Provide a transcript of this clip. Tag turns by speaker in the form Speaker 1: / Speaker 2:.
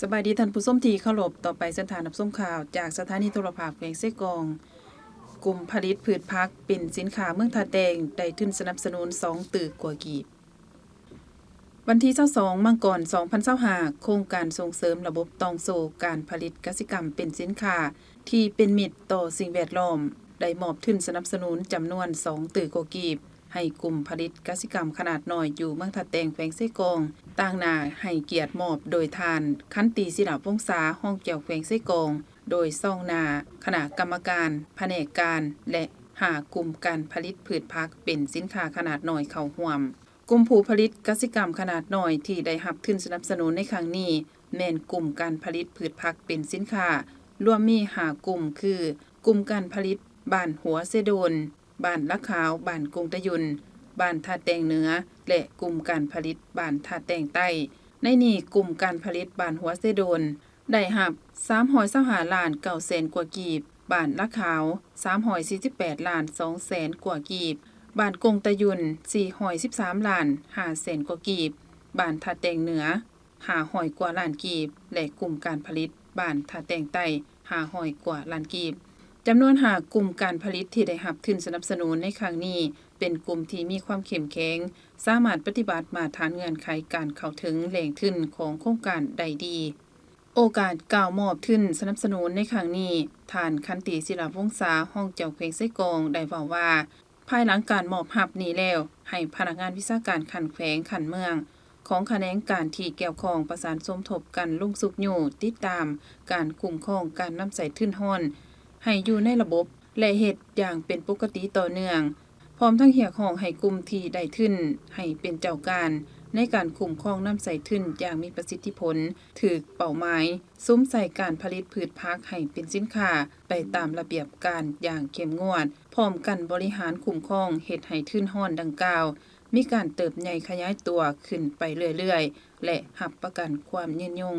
Speaker 1: สบายดีท่านผู้ชมที่เคารพต่อไปสถานรับชมข่าวจากสถานีโทรภาพแขวงเซกองกลุ่มผลิตพืชผักเป็นสินค้าเมืองท่าแดงได้ทุนสนับสนุน2ตึกกว่ากีบวันที่22มังกร2025โครงการส่งเสริมระบบตองโซการผลิตกสิกรรมเป็นสินค้าที่เป็นมิตรต่อสิ่งแวดล้อมได้มอบทุนสนับสนุนจำนวน2ตึกกว่ากีบให้กลุ่มผลิตกสิกรรมขนาดน้อยอยู่เมืองท่าแดงแขวงเซกองต่างหน้าให้เกียรติมอบโดยทานคันตีศิลาวงศาห้องเกี่ยวแขวงเซกองโดยซ่องหน้าคณะกรรมการแผนกการและหากลุ่มการผลิตพืชผักเป็นสินค้าขนาดน้อยเข้าร่วมกลุ่มผู้ผลิตกสิกรรมขนาดน้อยที่ได้รับทุนสนับสนุนในครั้งนี้แม่นกลุ่มการผลิตพืชผักเป็นสินค้ารวมมี5กลุ่มคือกลุ่มการผลิตบ้านหัวเสโดนบ้านละขาวบ้านกรุงตะยุนบ้านท่าแตงเหนือและกลุ่มการผลิตบ้านท่าแตงใต้ในนี้กลุ่มการผลิตบ้านหัวเสโดนได้รับ325ล้าน9แสนกว่ากีบบ้านละขาว348ล้าน2แสนกว่ากีบบ้านกงตะยุน413ล้าน5แสนกว่ากีบบ้านท่าแตงเหนือ500กว่าล้านกีบและกลุ่มการผลิตบ้านท่าแตงใต้500กว่าล้านกีบจำนวน5กลุ่มการผลิตที่ได้รับทุนสนับสนุนในครั้งนี้เป็นกลุ่มที่มีความเข้มแข็งสามารถปฏิบัติมาตรฐานเงื่อนไขการเข้าถึงแหล่งทุนของโครงการได้ดีโอกาสกล่าวมอบทุนสนับสนุนในครั้งนี้ท่านคันติศิลาวงศาห้องเจ้าแขวงไซกองได้เว้าว่าภายหลังการมอบรับนี้แล้วให้พนักงานวิชาการขันแขวงขันเมืองของแขนงการที่เกี่ยวข้องประสานสมทบกันลงสุกอยู่ติดตามการคุ้มครองการนำใส่ทุนฮ้อนให้อยู่ในระบบและเฮ็ดอย่างเป็นปกติต่อเนื่องพร้อมทั้งเรียกร้องให้กลุ่มที่ได้ทุนให้เป็นเจ้าการในการคุ้มครองนำใส่ทุนอย่างมีประสิทธิผลถูกเป้าหมายซุ้มใส่การผลิตพืชผักให้เป็นสินค้าไปตามระเบียบการอย่างเข้มงวดพร้อมกันบริหารคุ้มครองเฮ็ดให้ทุนฮ้อนดังกล่าวมีการเติบใหญ่ขยายตัวขึ้นไปเรื่อยๆและรับประกันความยืนยง